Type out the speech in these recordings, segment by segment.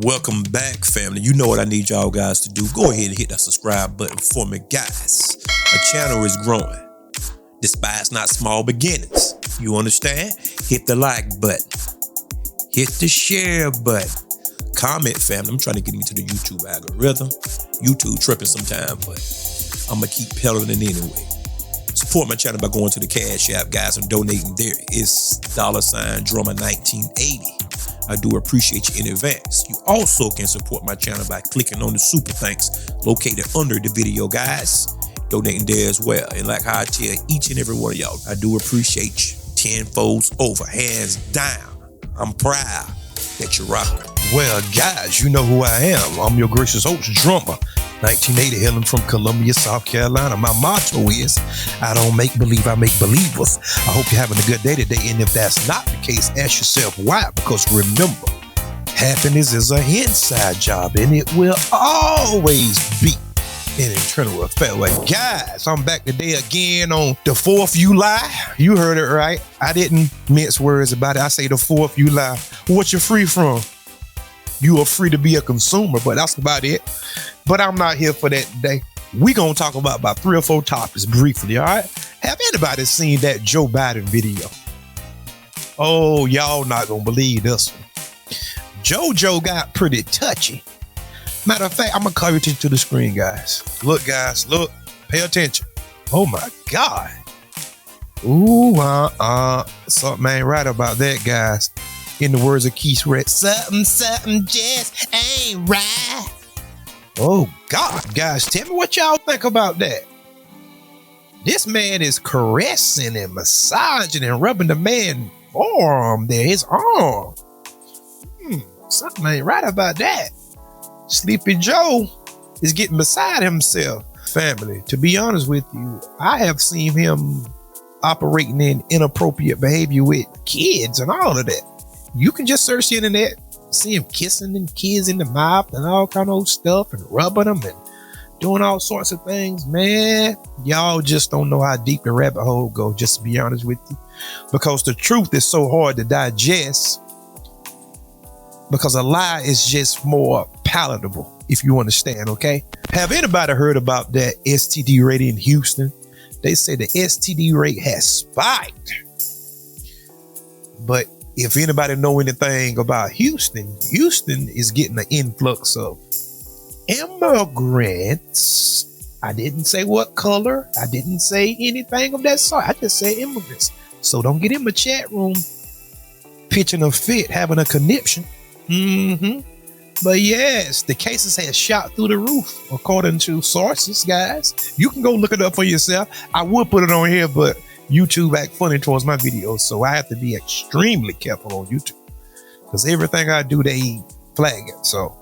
Welcome back, family. You know what I need y'all guys to do. Go ahead and hit that subscribe button for me, guys. Our channel is growing. Despise not small beginnings. You understand? Hit the like button. Hit the share button. Comment, family. I'm trying to get into the YouTube algorithm. YouTube tripping sometime, but I'm going to keep peddling it anyway. Support my channel by going to the Cash App, guys, and donating there. It's $Drummer1980. I do appreciate you in advance. You also can support my channel by clicking on the super thanks located under the video, guys. Donating there as well. And like how I tell each and every one of y'all, I do appreciate you 10 folds over, hands down. I'm proud that you're rocking. Well, guys, you know who I am. I'm your gracious host, Drummer 1980, hailing from Columbia, South Carolina. My motto is, I don't make believe, I make believers. I hope you're having a good day today. And if that's not the case, ask yourself why. Because remember, happiness is an inside job, and it will always be an internal affair. Well, guys, I'm back today again on the 4th of July. You heard it right. I didn't mince words about it. I say the 4th of July. What you free from? You are free to be a consumer, but that's about it. But I'm not here for that today. We're going to talk about 3 or 4 topics briefly, all right? Have anybody seen that Joe Biden video? Oh, y'all not going to believe this one. JoJo got pretty touchy. Matter of fact, I'm going to call your attention to the screen, guys. Look, guys, look. Pay attention. Oh, my God. Ooh, something ain't right about that, guys. In the words of Keith Sweat, something just ain't right. Oh, God, guys, tell me what y'all think about that. This man is caressing and massaging and rubbing the man's forearm there, his arm. Something ain't right about that. Sleepy Joe is getting beside himself. Family, to be honest with you, I have seen him operating in inappropriate behavior with kids and all of that. You can just search the internet, see him kissing them kids in the mouth and all kind of old stuff and rubbing them and doing all sorts of things. Man, y'all just don't know how deep the rabbit hole goes, just to be honest with you. Because the truth is so hard to digest, because a lie is just more palatable, if you understand, okay? Have anybody heard about that STD rate in Houston? They say the STD rate has spiked. But if anybody know anything about Houston, Houston is getting an influx of immigrants. I didn't say what color. I didn't say anything of that sort. I just said immigrants. So don't get in my chat room pitching a fit, having a conniption. But yes, the cases have shot through the roof, according to sources, guys. You can go look it up for yourself. I would put it on here, but YouTube act funny towards my videos, so I have to be extremely careful on YouTube because everything I do, they flag it. So,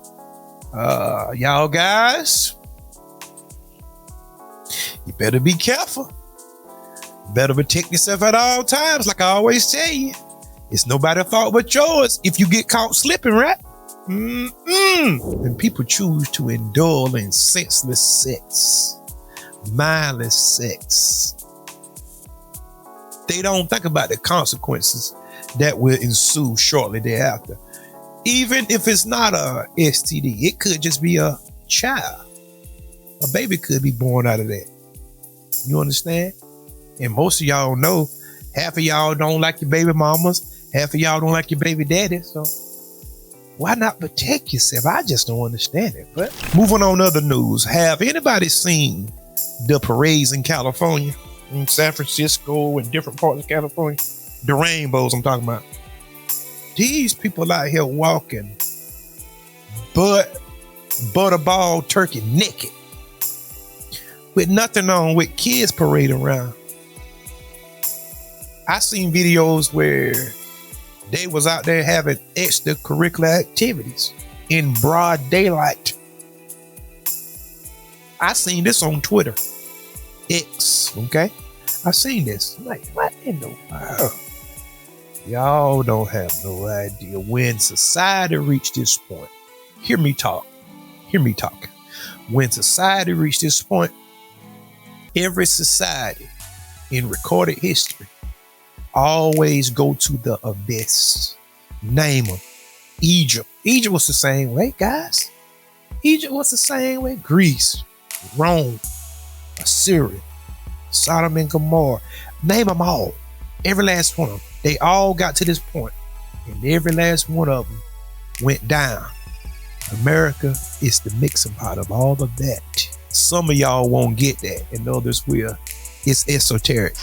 y'all guys, you better be careful. Better protect yourself at all times, like I always tell you. It's nobody's fault but yours if you get caught slipping, right? And people choose to indulge in senseless sex, mindless sex. They don't think about the consequences that will ensue shortly thereafter. Even if it's not a STD, it could just be a child. A baby could be born out of that. You understand? And most of y'all know, half of y'all don't like your baby mamas, half of y'all don't like your baby daddy. So why not protect yourself? I just don't understand it. But moving on to other news. Have anybody seen the parades in California? In San Francisco and different parts of California, the rainbows I'm talking about. These people out here walking butterball turkey naked with nothing on, with kids parading around. I seen videos where they was out there having extracurricular activities in broad daylight. I seen this on Twitter. X, okay? I seen this. I'm like, what in the world? Y'all don't have no idea when society reached this point. Hear me talk. When society reached this point, every society in recorded history always go to the abyss. Name them. Egypt. Egypt was the same way, guys. Egypt was the same way. Greece, Rome, Assyria, Sodom and Gomorrah. Name them all. Every last one of them. They all got to this point, and every last one of them went down. America is the mixing pot of all of that. Some of y'all won't get that, and others will. It's esoteric.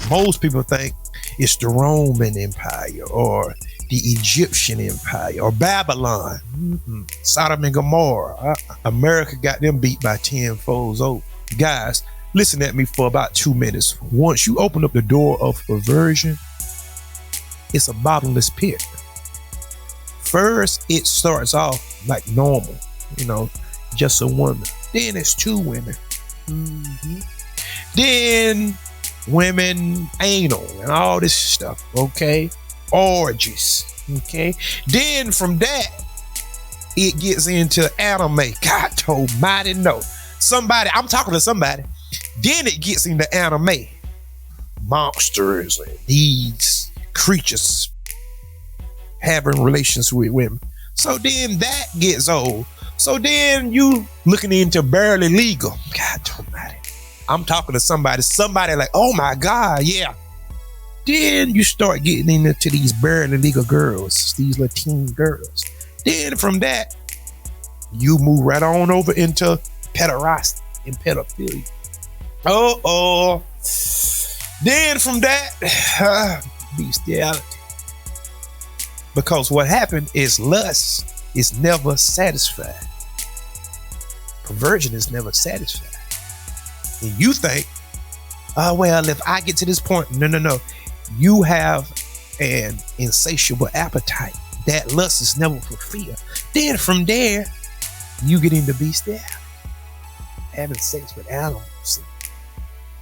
Most people think it's the Roman Empire or the Egyptian Empire or Babylon. Sodom and Gomorrah. America got them beat by 10 folds over. Guys, listen at me for about 2 minutes. Once you open up the door of perversion, it's a bottomless pit. First, it starts off like normal, just a woman. Then it's 2 women. Then women anal and all this stuff, okay? Orgies, okay? Then from that, it gets into anime. God almighty, no. I'm talking to somebody. Then it gets into anime. Monsters and these creatures having relations with women. So then that gets old. So then you looking into barely legal. God almighty. I'm talking to somebody like, oh my God, yeah. Then you start getting into these barely legal girls, these Latin girls. Then from that, you move right on over into pederasty and pedophilia. Then from that, bestiality. Because what happened is lust is never satisfied. Perversion is never satisfied. And you think, well, if I get to this point, no. You have an insatiable appetite. That lust is never fulfilled. Then from there, you get into bestiality. Having sex with animals. And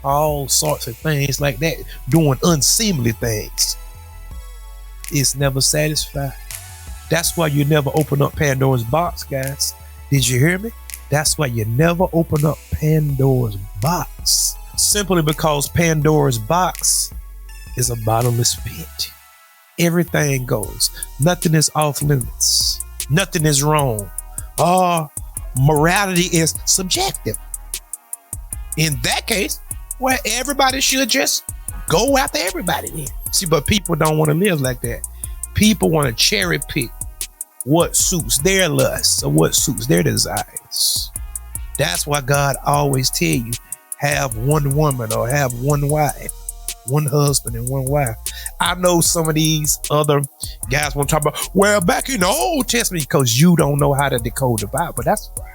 all sorts of things like that. Doing unseemly things. It's never satisfied. That's why you never open up Pandora's box, guys. Did you hear me? That's why you never open up Pandora's box. Simply because Pandora's box is a bottomless pit. Everything goes. Nothing is off limits. Nothing is wrong. Morality is subjective. In that case, well, everybody should just go after everybody then. See, but people don't want to live like that. People want to cherry pick what suits their lusts or what suits their desires. That's why God always tell you, have one woman or have one wife, one husband and one wife. I know some of these other guys want to talk about, well, back in the Old Testament, because you don't know how to decode the Bible. That's right.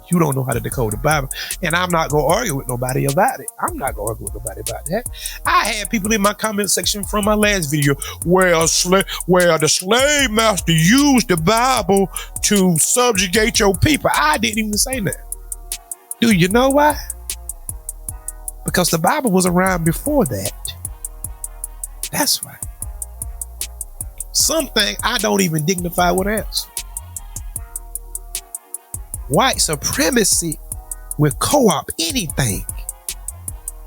You don't know how to decode the Bible. And I'm not going to argue with nobody about it. I'm not going to argue with nobody about that. I had people in my comment section from my last video, well, the slave master used the Bible to subjugate your people. I didn't even say that. Do you know why? Because the Bible was around before that. That's why. Something I don't even dignify with answer. White supremacy will co-opt anything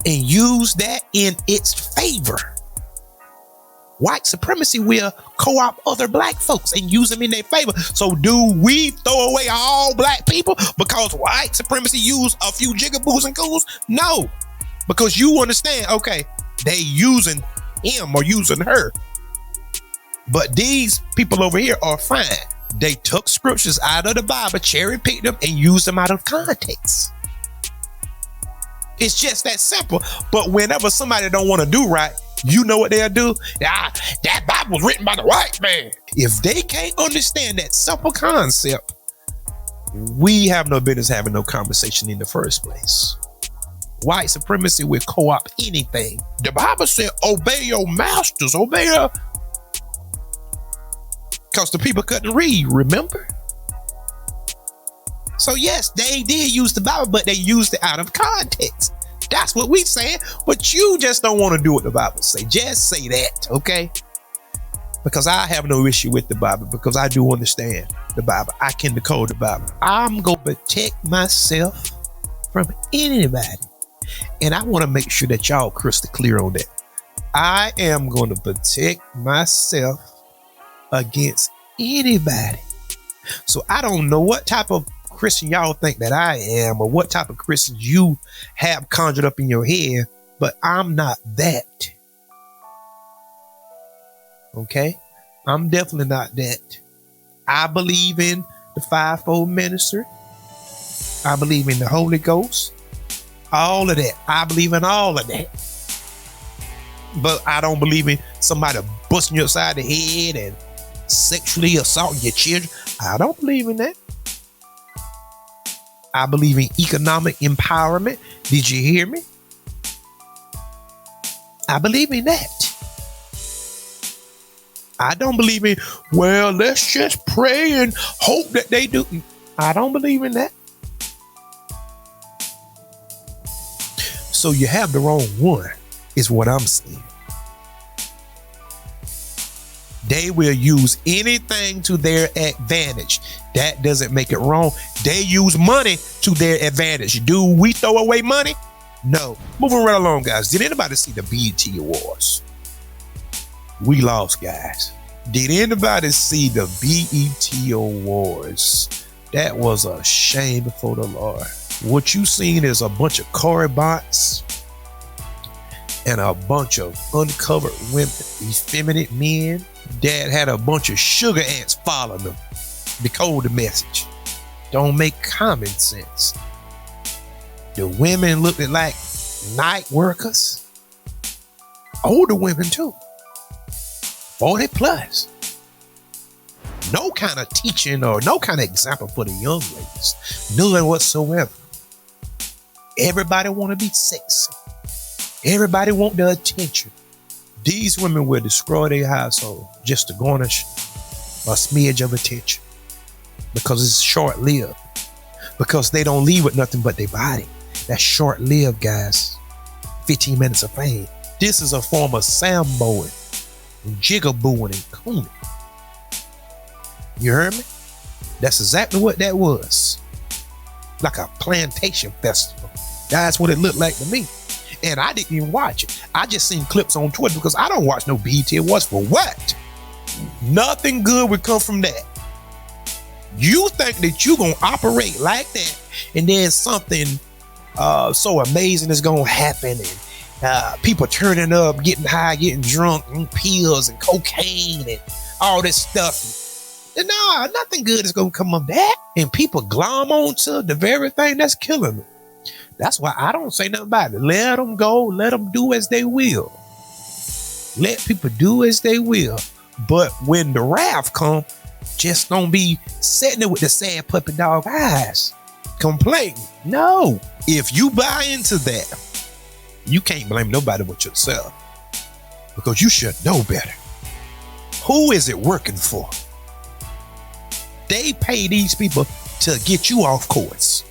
and use that in its favor. White supremacy will co-opt other black folks and use them in their favor. So do we throw away all black people because white supremacy use a few jigaboos and coos? No, because you understand, okay, they using him or using her. But these people over here are fine. They took scriptures out of the Bible, cherry picked them, and used them out of context. It's just that simple. But whenever somebody don't want to do right, you know what they'll do? That Bible was written by the white man. If they can't understand that simple concept, we have no business having no conversation in the first place. White supremacy will co-opt anything. The Bible said, obey your masters, obey her. Because the people couldn't read, remember? So yes, they did use the Bible, but they used it out of context. That's what we saying, but you just don't want to do what the Bible say. Just say that, okay? Because I have no issue with the Bible, because I do understand the Bible. I can decode the Bible. I'm going to protect myself from anybody. And I want to make sure that y'all crystal clear on that. I am going to protect myself against Anybody. So I don't know what type of Christian y'all think that I am, or what type of Christian you have conjured up in your head, but I'm not that. Okay? I'm definitely not that. I believe in the fivefold ministry. I believe in the Holy Ghost. All of that. I believe in all of that. But I don't believe in somebody busting you upside the head and sexually assaulting your children. I don't believe in that. I believe in economic empowerment. Did you hear me? I believe in that. I don't believe in, well, let's just pray and hope that they do. I don't believe in that. So you have the wrong one, is what I'm saying. They will use anything to their advantage. That doesn't make it wrong. They use money to their advantage. Do we throw away money? No. Moving right along, guys. Did anybody see the BET Awards? We lost, guys. Did anybody see the BET Awards? That was a shame before the Lord. What you seen is a bunch of Corey bots and a bunch of uncovered women, effeminate men. Dad had a bunch of sugar ants following them. Decode the message. Don't make common sense. The women looked like night workers. Older women too. 40 plus. No kind of teaching or no kind of example for the young ladies. None whatsoever. Everybody want to be sexy. Everybody want the attention. These women will destroy their household just to garnish a smidge of attention. Because it's short-lived. Because they don't leave with nothing but their body. That's short-lived, guys. 15 minutes of fame. This is a form of samboing, jigabooing, and cooning. You heard me? That's exactly what that was. Like a plantation festival. That's what it looked like to me. And I didn't even watch it. I just seen clips on Twitter because I don't watch no BET Awards for what? Nothing good would come from that. You think that you gonna operate like that and then something so amazing is gonna happen, and people turning up, getting high, getting drunk, and pills and cocaine and all this stuff. And no, nothing good is gonna come of that. And people glom onto the very thing that's killing them. That's why I don't say nothing about it. Let them go. Let them do as they will. Let people do as they will. But when the wrath come, just don't be sitting there with the sad puppy dog eyes, complaining. No. If you buy into that, you can't blame nobody but yourself. Because you should know better. Who is it working for? They pay these people to get you off course.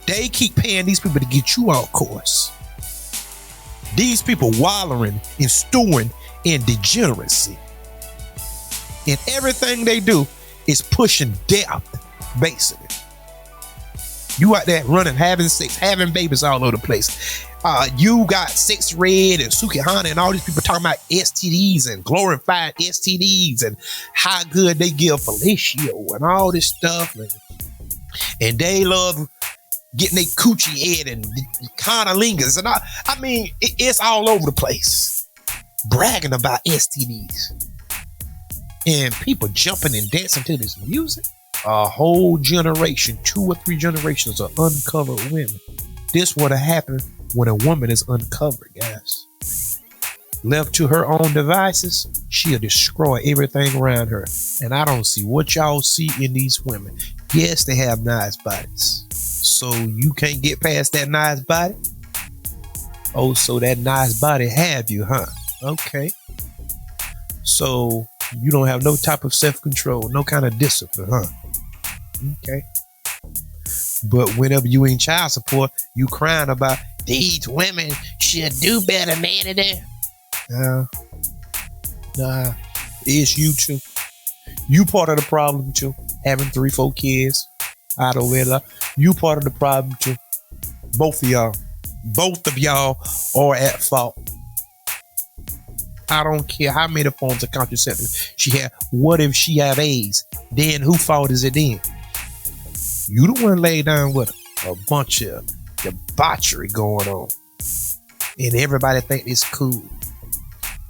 They keep paying these people to get you off course. These people wallowing and stewing in degeneracy. And everything they do is pushing death, basically. You out there running, having sex, having babies all over the place. You got Sex Red and Suki Hana and all these people talking about STDs and glorifying STDs and how good they give fellatio and all this stuff. And they love getting their coochie head and conolingus and all. I mean, it's all over the place. Bragging about STDs. And people jumping and dancing to this music. A whole generation, 2 or 3 generations of uncovered women. This would have happened when a woman is uncovered, guys. Left to her own devices, she'll destroy everything around her. And I don't see what y'all see in these women. Yes, they have nice bodies. So you can't get past that nice body? Oh, so that nice body have you, huh? Okay. So you don't have no type of self-control, no kind of discipline, huh? Okay. But whenever you in child support, you crying about these women should do better, man. Nah, it's you too. You part of the problem too. Having 3, 4 kids out of wedlock. You part of the problem too. Both of y'all are at fault. I don't care how many forms of contraception she had. What if she have AIDS? Then who fault is it then? You the one lay down with a bunch of debauchery going on. And everybody think it's cool.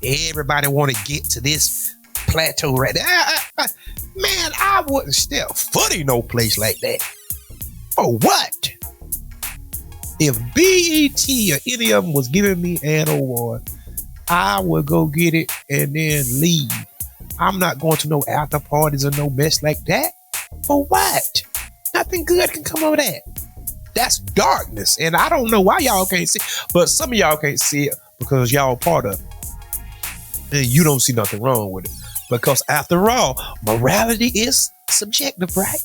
Everybody want to get to this plateau right there. Man, I wouldn't step foot in no place like that. For what? If BET or any of them was giving me an award, I would go get it and then leave. I'm not going to no after parties or no mess like that. For what? Nothing good can come of that. That's darkness. And I don't know why y'all can't see it, but some of y'all can't see it because y'all part of it. And you don't see nothing wrong with it. Because after all, morality is subjective, right?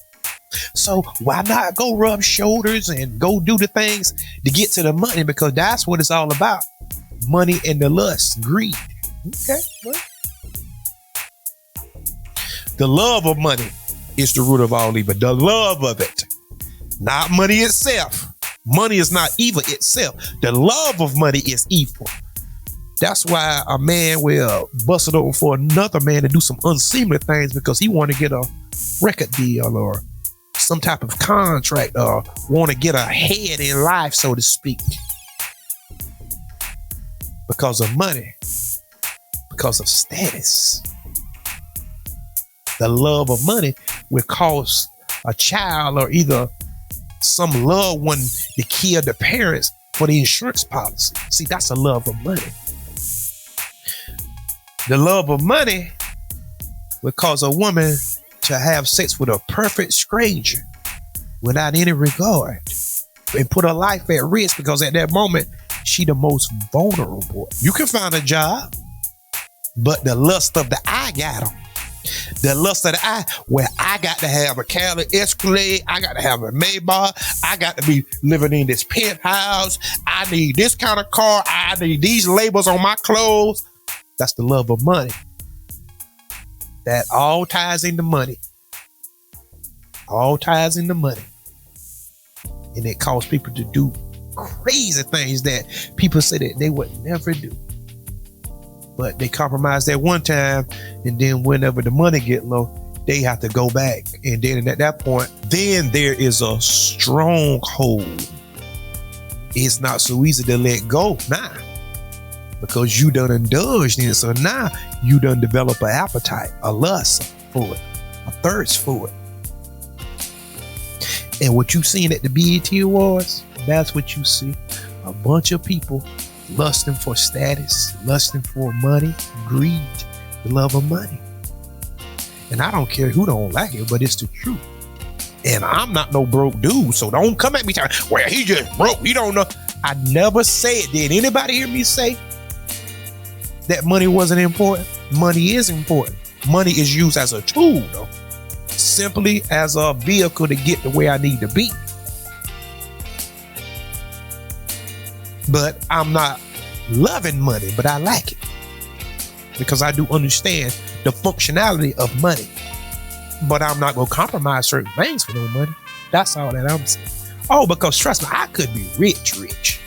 So why not go rub shoulders and go do the things to get to the money? Because that's what it's all about. Money and the lust, greed. Okay. Well, the love of money is the root of all evil. The love of it. Not money itself. Money is not evil itself. The love of money is evil. That's why a man will bust it over for another man to do some unseemly things because he want to get a record deal or some type of contract or want to get ahead in life, so to speak. Because of money. Because of status. The love of money will cause a child or either some loved one to kill the parents for the insurance policy. See, that's the love of money. The love of money will cause a woman to have sex with a perfect stranger without any regard and put her life at risk because at that moment, she the most vulnerable. You can find a job, but the lust of the eye got them. The lust of the eye, where I got to have a Cadillac Escalade, I got to have a Maybach, I got to be living in this penthouse, I need this kind of car, I need these labels on my clothes. That's the love of money. That all ties into money. All ties into money. And it causes people to do crazy things that people say that they would never do. But they compromise that one time, and then whenever the money get low, they have to go back. And then at that point, then there is a stronghold. It's not so easy to let go now because you done indulged in it. So now you done develop an appetite, a lust for it, a thirst for it. And what you seen at the BET Awards, that's what you see. A bunch of people lusting for status, lusting for money, greed, the love of money. And I don't care who don't like it, but it's the truth. And I'm not no broke dude, so don't come at me talking, well, he just broke, he don't know. I never said, did anybody hear me say that money wasn't important? Money is important. Money is used as a tool, though. Simply as a vehicle to get to where I need to be. But I'm not loving money, but I like it. Because I do understand the functionality of money. But I'm not going to compromise certain things for no money. That's all that I'm saying. Oh, because trust me, I could be rich.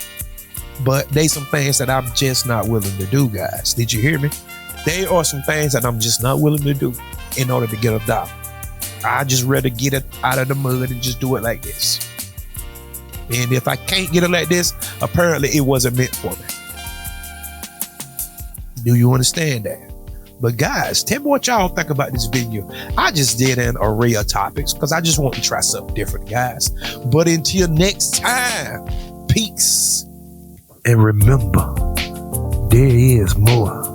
But there's some things that I'm just not willing to do, guys. Did you hear me? There are some things that I'm just not willing to do in order to get a dollar. I just rather get it out of the mud and just do it like this. And if I can't get it like this, apparently it wasn't meant for me. Do you understand that? But guys, tell me what y'all think about this video. I just did an array of topics because I just want to try something different, guys. But until next time, peace. And remember, there is more.